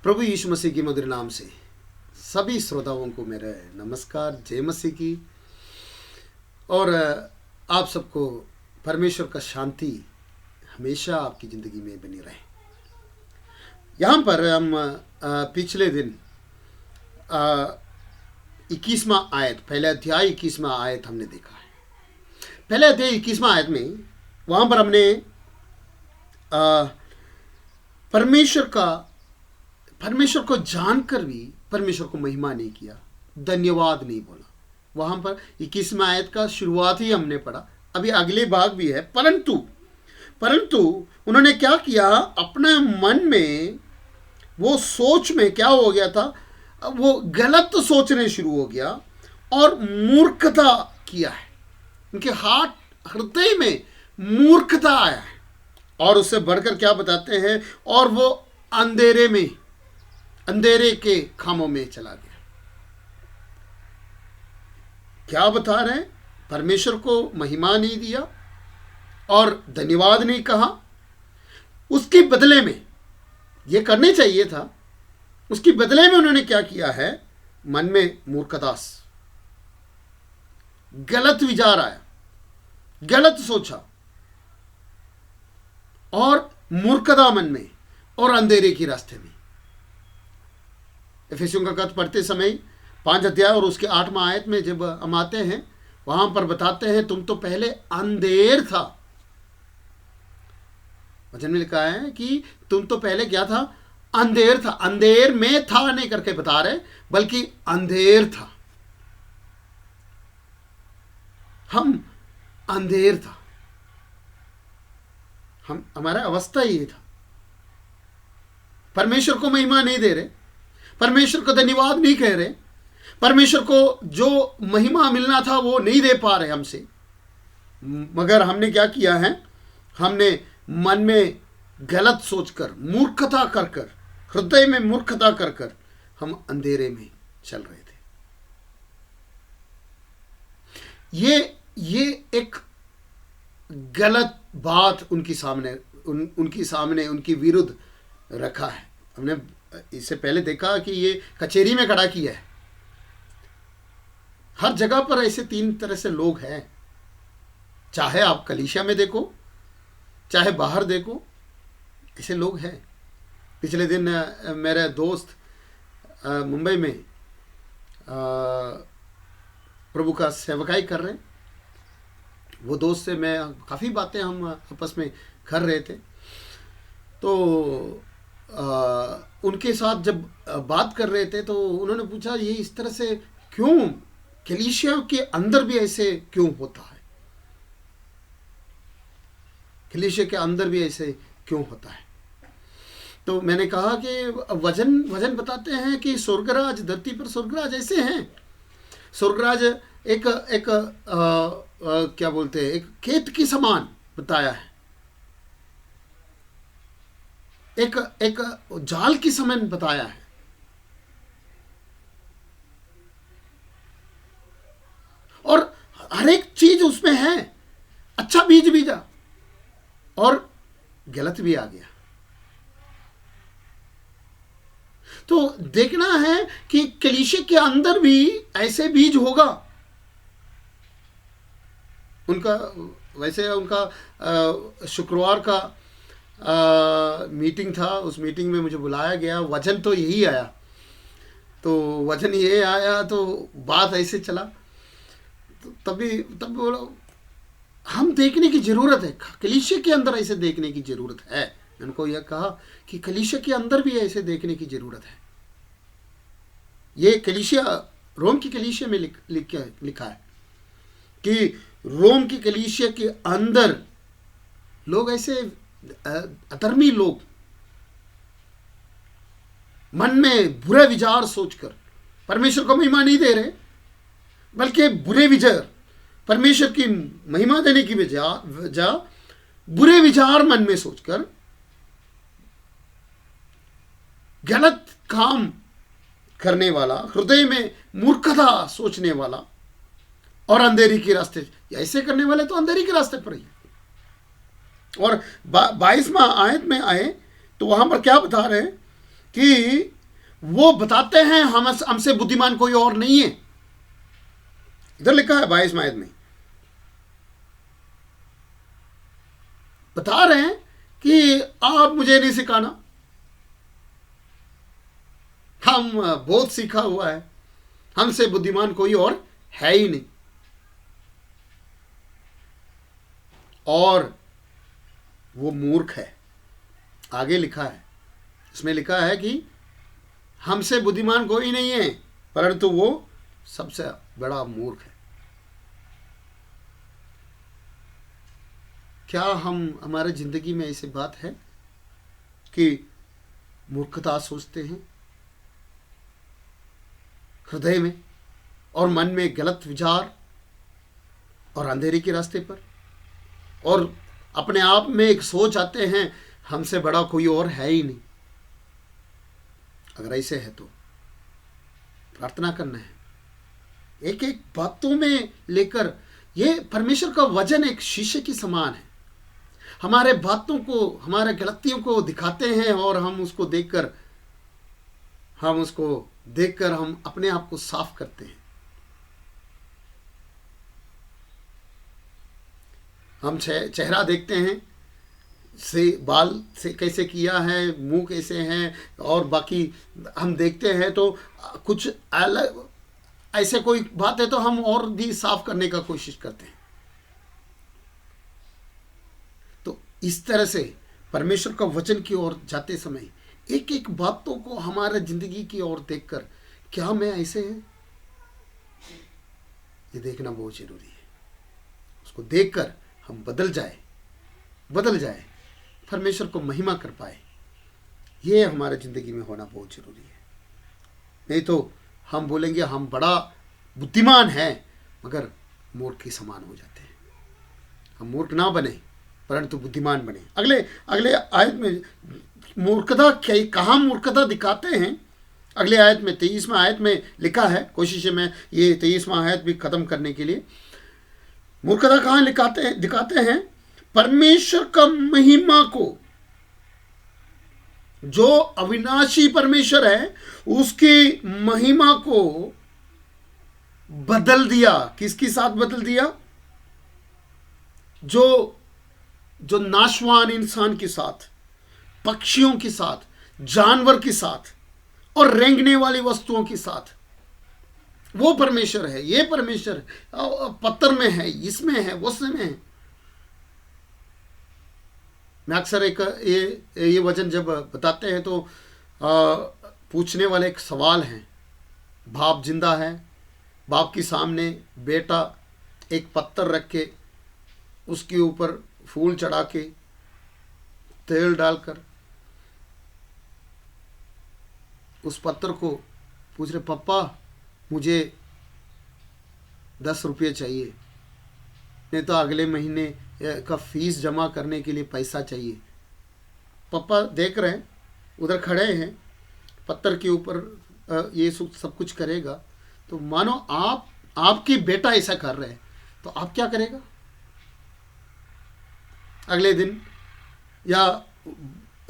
प्रभु यीशु मसीह की मधुर नाम से सभी श्रोताओं को मेरा नमस्कार, जय मसीह की। और आप सबको परमेश्वर का शांति हमेशा आपकी ज़िंदगी में बनी रहे। यहाँ पर हम पिछले दिन 21वां आयत, पहले अध्याय 21वां आयत हमने देखा है। पहले अध्याय 21वां आयत में वहाँ पर हमने परमेश्वर को जानकर भी परमेश्वर को महिमा नहीं किया, धन्यवाद नहीं बोला। वहाँ पर 21वां आयत का शुरुआत ही हमने पढ़ा, अभी अगले भाग भी है। परंतु उन्होंने क्या किया, अपने मन में वो सोच में क्या हो गया था, वो गलत सोचने शुरू हो गया और मूर्खता किया है। उनके हृदय में मूर्खता आया है। और उससे बढ़कर क्या बताते हैं, और वो अंधेरे के खामों में चला गया। क्या बता रहे हैं, परमेश्वर को महिमा नहीं दिया और धन्यवाद नहीं कहा। उसके बदले में ये करने चाहिए था, उसके बदले में उन्होंने क्या किया है, मन में मूर्खता, गलत विचार आया, गलत सोचा और मूर्खता मन में और अंधेरे के रास्ते में। एफेसियों का खत पढ़ते समय 5 अध्याय और उसके 8वां आयत में जब हम आते हैं, वहां पर बताते हैं, तुम तो पहले अंधेर था। वचन में लिखा है कि तुम तो पहले क्या था, अंधेर था। अंधेर में था नहीं करके बता रहे, बल्कि अंधेर था। हम अंधेर था, हमारा अवस्था ये था। परमेश्वर को महिमा नहीं दे रहे, परमेश्वर को धन्यवाद नहीं कह रहे, परमेश्वर को जो महिमा मिलना था वो नहीं दे पा रहे हमसे। मगर हमने क्या किया है, हमने मन में गलत सोचकर, मूर्खता कर हृदय में मूर्खता कर हम अंधेरे में चल रहे थे। ये एक गलत बात उनके सामने उनकी विरुद्ध रखा है। हमने इससे पहले देखा कि ये कचहरी में खड़ा किया है। हर जगह पर ऐसे 3 तरह से लोग हैं, चाहे आप कलीसिया में देखो, चाहे बाहर देखो, ऐसे लोग हैं। पिछले दिन मेरे दोस्त मुंबई में प्रभु का सेवकाई कर रहे हैं। वो दोस्त से मैं काफ़ी बातें हम आपस में कर रहे थे। तो उनके साथ जब बात कर रहे थे तो उन्होंने पूछा, ये इस तरह से क्यों, कलीसिया के अंदर भी ऐसे क्यों होता है, कलीसिया के अंदर भी ऐसे क्यों होता है। तो मैंने कहा कि वजन बताते हैं कि स्वर्गराज, धरती पर स्वर्गराज ऐसे हैं। स्वर्गराज एक क्या बोलते हैं, एक खेत की समान बताया है, एक जाल की समान बताया है। और हर एक चीज उसमें है। अच्छा बीज बीजा और गलत भी आ गया। तो देखना है कि कलीसिया के अंदर भी ऐसे बीज होगा। उनका शुक्रवार का मीटिंग था। उस मीटिंग में मुझे बुलाया गया। वचन तो यही आया, तो वचन ये आया तो बात ऐसे चला। तो तब बोलो, हम देखने की ज़रूरत है, कलीसिया के अंदर ऐसे देखने की ज़रूरत है। मैंने उनको यह कहा कि कलीसिया के अंदर भी ऐसे देखने की ज़रूरत है। ये कलीसिया, रोम की कलीसिया में लिखा है कि रोम की कलीसिया के अंदर लोग ऐसे अधर्मी लोग, मन में बुरे विचार सोचकर परमेश्वर को महिमा नहीं दे रहे, बल्कि बुरे विचार, परमेश्वर की महिमा देने की वजह बुरे विचार मन में सोचकर गलत काम करने वाला, हृदय में मूर्खता सोचने वाला और अंधेरी के रास्ते, ऐसे करने वाले तो अंधेरी के रास्ते पर ही। और 22वां आयत में आए तो वहां पर क्या बता रहे हैं कि वो बताते हैं हमसे बुद्धिमान कोई और नहीं है। इधर लिखा है 22 आयत में, बता रहे हैं कि आप मुझे नहीं सिखाना, हम बहुत सीखा हुआ है, हमसे बुद्धिमान कोई और है ही नहीं। और वो मूर्ख है। आगे लिखा है, इसमें लिखा है कि हमसे बुद्धिमान कोई नहीं है, परंतु वो सबसे बड़ा मूर्ख है। क्या हमारे जिंदगी में ऐसी बात है कि मूर्खता सोचते हैं हृदय में और मन में, गलत विचार और अंधेरे के रास्ते पर, और अपने आप में एक सोच आते हैं हमसे बड़ा कोई और है ही नहीं। अगर ऐसे है तो प्रार्थना करना है, एक एक बातों में लेकर। ये परमेश्वर का वचन एक शीशे की समान है, हमारे बातों को, हमारे गलतियों को दिखाते हैं, और हम उसको देखकर हम अपने आप को साफ करते हैं। हम चेहरा देखते हैं, से बाल से कैसे किया है, मुंह कैसे हैं, और बाकी हम देखते हैं तो कुछ अलग ऐसे कोई बात है तो हम और भी साफ करने का कोशिश करते हैं। तो इस तरह से परमेश्वर का वचन की ओर जाते समय एक एक बातों को हमारे जिंदगी की ओर देखकर, क्या मैं ऐसे है, ये देखना बहुत जरूरी है। उसको देखकर हम बदल जाए, परमेश्वर को महिमा कर पाए, ये हमारे जिंदगी में होना बहुत जरूरी है। नहीं तो हम बोलेंगे हम बड़ा बुद्धिमान हैं, मगर मूर्ख के समान हो जाते हैं। हम मूर्ख ना बने, परंतु बुद्धिमान बने। अगले आयत में मूर्खता कहाँ मूर्खता दिखाते हैं। अगले आयत में 23वां आयत में लिखा है, कोशिश है मैं ये 23वां आयत भी खत्म करने के लिए। मूर्खता कहाँ दिखाते हैं, परमेश्वर का महिमा को, जो अविनाशी परमेश्वर है उसकी महिमा को बदल दिया। किसके साथ बदल दिया? जो नाशवान इंसान के साथ, पक्षियों के साथ, जानवर के साथ और रेंगने वाली वस्तुओं के साथ। वो परमेश्वर है, ये परमेश्वर पत्थर में है, इसमें है, उसमें है। मैं अक्सर ये वचन जब बताते हैं तो पूछने वाले एक सवाल है। बाप जिंदा है, बाप के सामने बेटा एक पत्थर रख के उसके ऊपर फूल चढ़ा के तेल डालकर उस पत्थर को पूछ रहे, पापा मुझे 10 रुपये चाहिए, नहीं तो अगले महीने का फीस जमा करने के लिए पैसा चाहिए। पापा देख रहे हैं, उधर खड़े हैं, पत्थर के ऊपर ये सब कुछ करेगा। तो मानो आपके बेटा ऐसा कर रहे हैं, तो आप क्या करेगा? अगले दिन या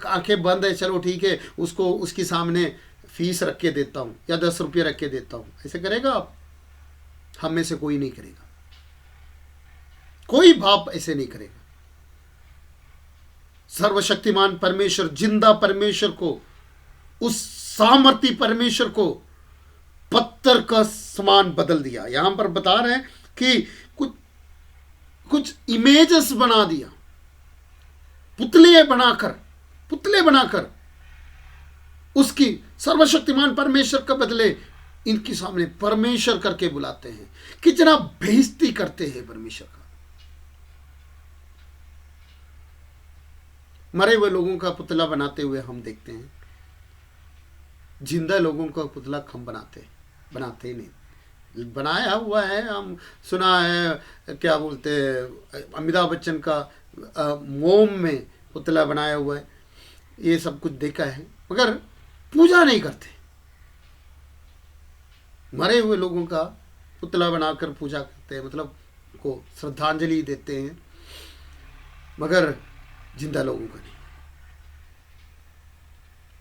आंखें बंद है, चलो ठीक है, उसको उसके सामने फीस रख के देता हूँ या 10 रुपये रख के देता हूँ, ऐसे करेगा आप? हम में से कोई नहीं करेगा, कोई बाप ऐसे नहीं करेगा। सर्वशक्तिमान परमेश्वर, जिंदा परमेश्वर को, उस सामर्थी परमेश्वर को पत्थर का समान बदल दिया। यहां पर बता रहे हैं कि कुछ इमेजेस बना दिया, पुतले बनाकर उसकी सर्वशक्तिमान परमेश्वर का बदले इनके सामने परमेश्वर करके बुलाते हैं। कितना बेइज्जती करते हैं परमेश्वर का। मरे हुए लोगों का पुतला बनाते हुए हम देखते हैं, जिंदा लोगों का पुतला हम बनाते ही नहीं। बनाया हुआ है, हम सुना है, क्या बोलते हैं, अमिताभ बच्चन का मोम में पुतला बनाया हुआ है, ये सब कुछ देखा है, मगर पूजा नहीं करते। मरे हुए लोगों का पुतला बनाकर पूजा करते हैं, मतलब को श्रद्धांजलि देते हैं, मगर जिंदा लोगों का नहीं।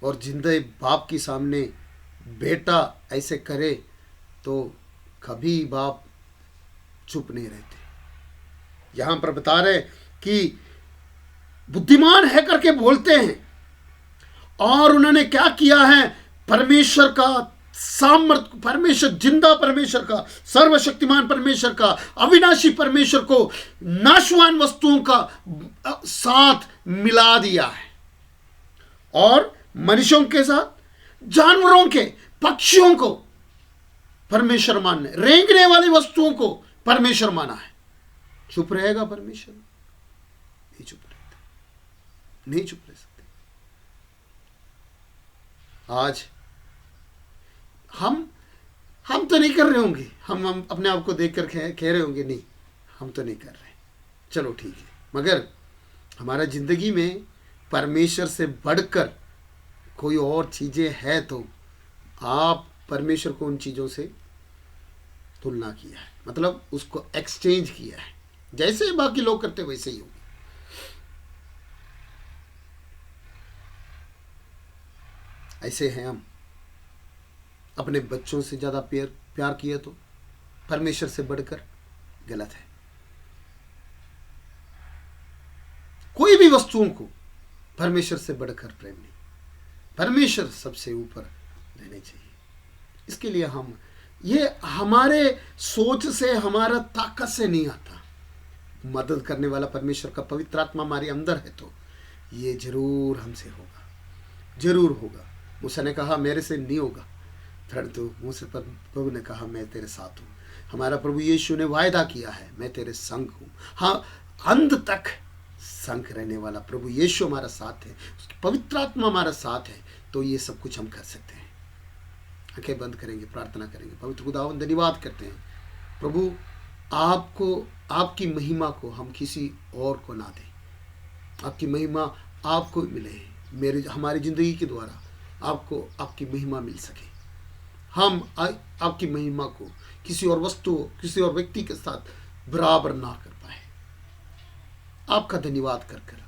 और जिंदे बाप के सामने बेटा ऐसे करे तो कभी बाप चुप नहीं रहते। यहां पर बता रहे कि बुद्धिमान है करके बोलते हैं, और उन्होंने क्या किया है, परमेश्वर का सामर्थ्य, परमेश्वर, जिंदा परमेश्वर का, सर्वशक्तिमान परमेश्वर का, अविनाशी परमेश्वर को नाशवान वस्तुओं का साथ मिला दिया है, और मनुष्यों के साथ, जानवरों के, पक्षियों को परमेश्वर मानने, रेंगने वाली वस्तुओं को परमेश्वर माना है। चुप रहेगा परमेश्वर? नहीं चुप रहता, नहीं चुप रह सकते। आज हम तो नहीं कर रहे होंगे, हम अपने आप को देखकर कह रहे होंगे नहीं हम तो नहीं कर रहे, चलो ठीक है, मगर हमारा जिंदगी में परमेश्वर से बढ़कर कोई और चीजें है तो आप परमेश्वर को उन चीजों से तुलना किया है, मतलब उसको एक्सचेंज किया है। जैसे बाकी लोग करते वैसे ही होगा। ऐसे हैं हम, अपने बच्चों से ज्यादा प्यार किया तो परमेश्वर से बढ़कर गलत है। कोई भी वस्तुओं को परमेश्वर से बढ़कर प्रेम नहीं, परमेश्वर सबसे ऊपर रहने चाहिए। इसके लिए हम, ये हमारे सोच से, हमारा ताकत से नहीं आता। मदद करने वाला परमेश्वर का पवित्र आत्मा हमारे अंदर है तो ये जरूर हमसे होगा, जरूर होगा। मूसा ने कहा मेरे से नहीं होगा, परंतु मूसा पर प्रभु ने कहा मैं तेरे साथ हूँ। हमारा प्रभु यीशु ने वायदा किया है मैं तेरे संग हूँ। हाँ, अंत तक संग रहने वाला प्रभु यीशु हमारा साथ है, उसकी पवित्र आत्मा हमारा साथ है, तो ये सब कुछ हम कर सकते हैं। आंखें बंद करेंगे, प्रार्थना करेंगे। पवित्र खुदावंद धन्यवाद करते हैं प्रभु, आपको, आपकी महिमा को हम किसी और को ना दें, आपकी महिमा आपको मिले। हमारी जिंदगी के द्वारा आपको आपकी महिमा मिल सके। हम आपकी महिमा को किसी और वस्तु, किसी और व्यक्ति के साथ बराबर ना कर पाए। आपका धन्यवाद कर कर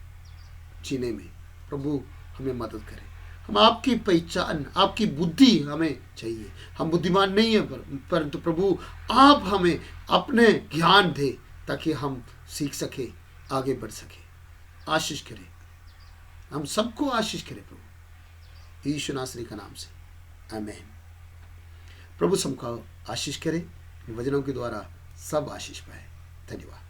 जीने में प्रभु हमें मदद करें। हम आपकी पहचान, आपकी बुद्धि हमें चाहिए। हम बुद्धिमान नहीं हैं, परंतु प्रभु आप हमें अपने ज्ञान दे ताकि हम सीख सके, आगे बढ़ सके। आशीष करें, हम सबको आशीष करें प्रभु, यीशु नासरी का नाम से, आमीन। प्रभु सबका आशीष करे, वचनों के द्वारा सब आशीष पाए। धन्यवाद।